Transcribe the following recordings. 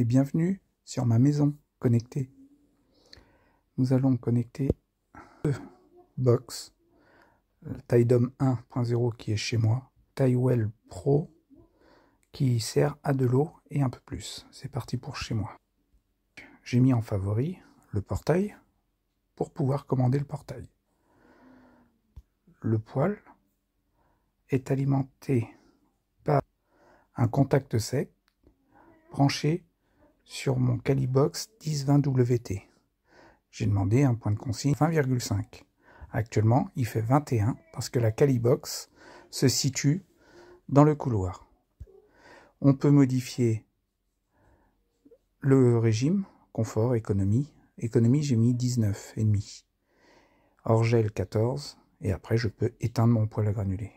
et bienvenue sur ma maison connectée. Nous allons connecter deux box, Tidom 1.0 qui est chez moi, Tywell Pro qui sert à de l'eau et un peu plus. C'est parti pour chez moi. J'ai mis en favori le portail pour pouvoir commander le portail. Le poêle est alimenté par un contact sec branché sur mon Calibox 1020WT. J'ai demandé un point de consigne 20,5. Actuellement, il fait 21 parce que la Calibox se situe dans le couloir. On peut modifier le régime, confort, économie. Économie, j'ai mis 19,5. Hors gel 14. Et après, je peux éteindre mon poêle à granulés.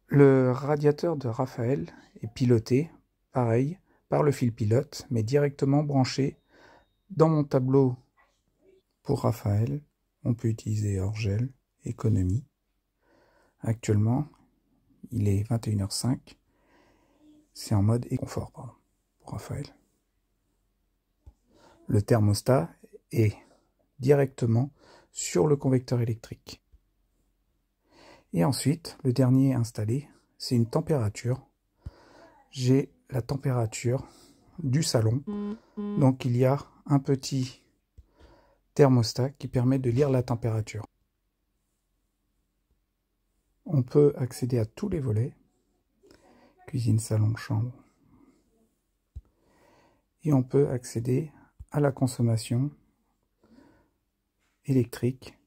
Le radiateur de Raphaël est piloté, pareil, par le fil pilote, mais directement branché dans mon tableau. Pour Raphaël, on peut utiliser hors gel, économie. Actuellement, il est 21h05. C'est en mode confort, pardon, pour Raphaël. Le thermostat est directement sur le convecteur électrique. Et ensuite, le dernier installé, c'est une température. J'ai la température du salon. Donc il y a un petit thermostat qui permet de lire la température. On peut accéder à tous les volets. Cuisine, salon, chambre. Et on peut accéder à la consommation électrique.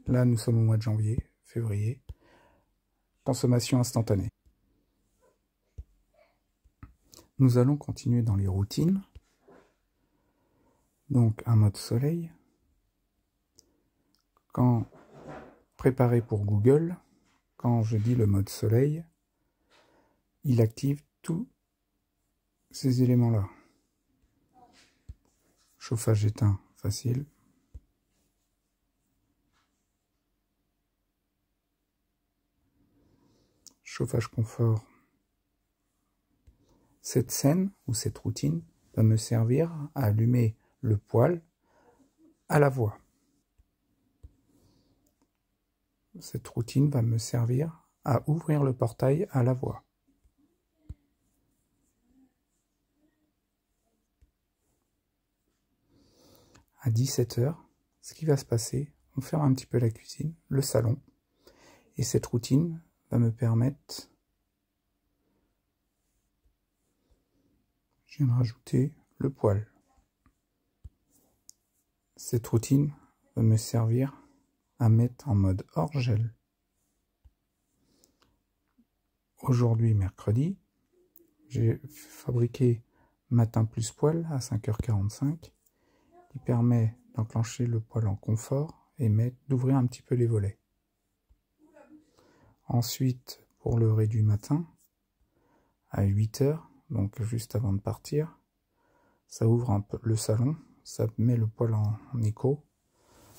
Là, nous sommes au mois de janvier, février. Consommation instantanée. Nous allons continuer dans les routines. Donc, un mode soleil. Quand préparé pour Google, quand je dis le mode soleil, il active tous ces éléments-là. Chauffage éteint, facile. Chauffage confort. Cette scène ou cette routine va me servir à allumer le poêle à la voix. Cette routine va me servir à ouvrir le portail à la voix. À 17h, ce qui va se passer, on ferme un petit peu la cuisine, le salon, et cette routine va me permettre, je viens de rajouter le poêle. Cette routine va me servir à mettre en mode hors gel. Aujourd'hui, mercredi, j'ai fabriqué matin plus poêle à 5h45 qui permet d'enclencher le poêle en confort et d'ouvrir un petit peu les volets. Ensuite, pour le réduit matin, à 8h, donc juste avant de partir, ça ouvre un peu le salon, ça met le poêle en écho,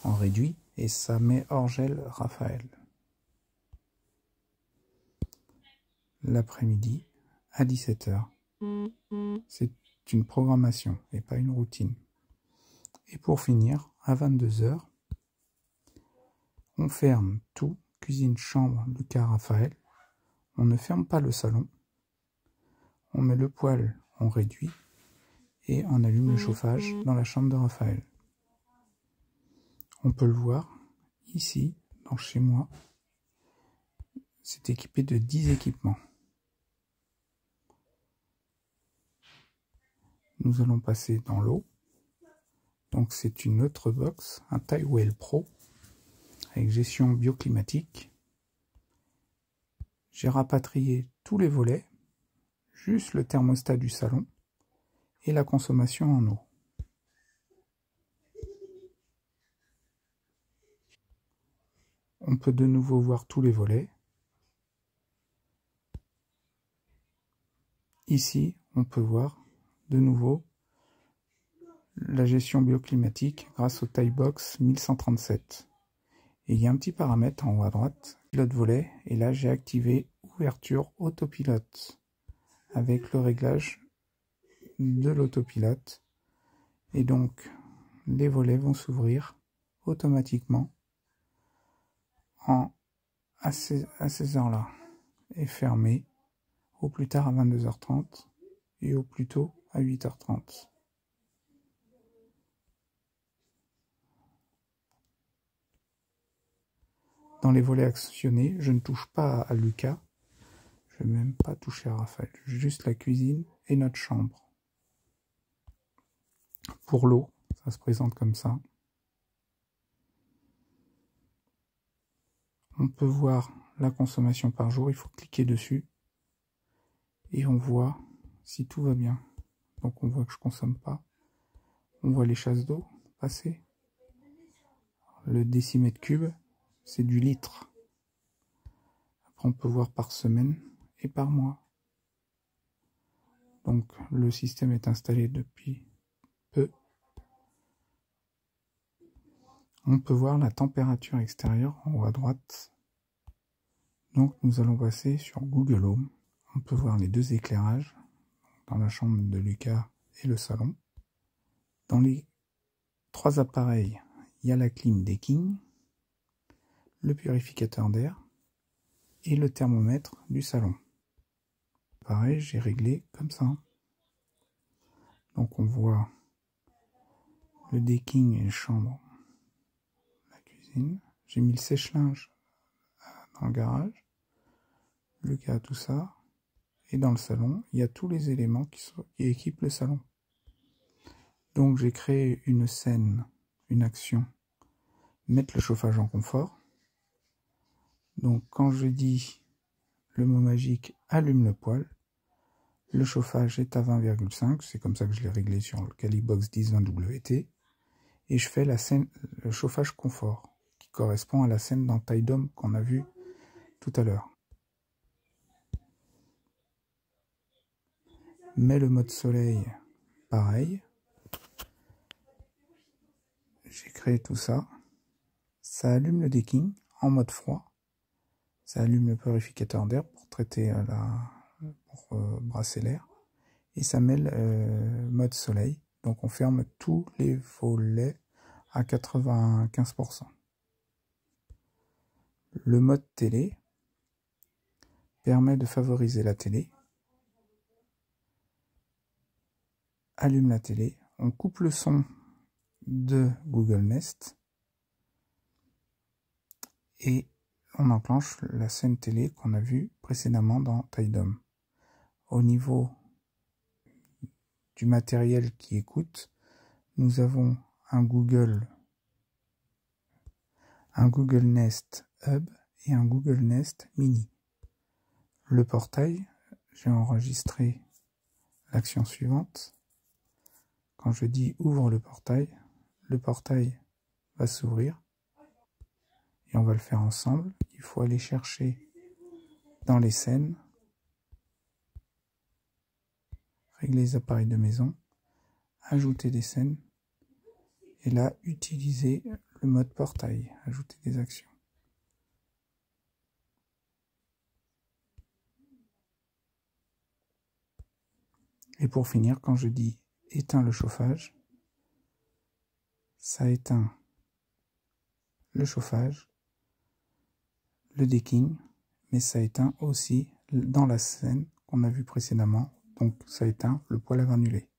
en réduit, et ça met hors gel Raphaël. L'après-midi, à 17h. C'est une programmation et pas une routine. Et pour finir, à 22h, on ferme tout, cuisine, chambre, Lucas, Raphaël. On ne ferme pas le salon. On met le poêle en réduit et on allume le chauffage dans la chambre de Raphaël. On peut le voir ici, dans chez moi. C'est équipé de 10 équipements. Nous allons passer dans l'eau. Donc c'est une autre box, un Tywell Pro, avec gestion bioclimatique. J'ai rapatrié tous les volets, juste le thermostat du salon et la consommation en eau. On peut de nouveau voir tous les volets. Ici, on peut voir de nouveau la gestion bioclimatique grâce au Tiebox 1137. Et il y a un petit paramètre en haut à droite, pilote volet, et là j'ai activé ouverture autopilote avec le réglage de l'autopilote. Et donc, les volets vont s'ouvrir automatiquement à ces heures-là et fermer au plus tard à 22h30 et au plus tôt à 8h30. Dans les volets actionnés, je ne touche pas à Lucas, je ne vais même pas toucher à Raphaël, juste la cuisine et notre chambre. Pour l'eau, ça se présente comme ça. On peut voir la consommation par jour, il faut cliquer dessus et on voit si tout va bien. Donc on voit que je ne consomme pas. On voit les chasses d'eau passer. Le décimètre cube, c'est du litre. Après on peut voir par semaine et par mois. Donc le système est installé depuis peu. On peut voir la température extérieure en haut à droite. Donc nous allons passer sur Google Home. On peut voir les deux éclairages dans la chambre de Lucas et le salon. Dans les trois appareils, il y a la clim Decking, le purificateur d'air et le thermomètre du salon. Pareil, j'ai réglé comme ça. Donc on voit le decking et les chambres, la cuisine. J'ai mis le sèche-linge dans le garage. Lucas a tout ça. Et dans le salon, il y a tous les éléments qui équipent le salon. Donc j'ai créé une scène, une action, mettre le chauffage en confort. Donc quand je dis le mot magique allume le poêle, le chauffage est à 20,5, c'est comme ça que je l'ai réglé sur le Calibox 1020WT, et je fais la scène, le chauffage confort, qui correspond à la scène dans Tidom qu'on a vu tout à l'heure. Mais le mode soleil, pareil. J'ai créé tout ça. Ça allume le decking en mode froid. Ça allume le purificateur d'air pour traiter pour brasser l'air. Et ça met le mode soleil. Donc on ferme tous les volets à 95%. Le mode télé permet de favoriser la télé. Allume la télé. On coupe le son de Google Nest. Et on enclenche la scène télé qu'on a vue précédemment dans Tidom. Au niveau du matériel qui écoute, nous avons un Google Nest Hub et un Google Nest Mini. Le portail, j'ai enregistré l'action suivante. Quand je dis ouvre le portail va s'ouvrir. Et on va le faire ensemble. Il faut aller chercher dans les scènes, régler les appareils de maison, ajouter des scènes, et là, utiliser le mode portail, ajouter des actions. Et pour finir, quand je dis éteins le chauffage, ça éteint le chauffage, le decking, mais ça éteint aussi dans la scène qu'on a vue précédemment, donc ça éteint le poêle à granulés.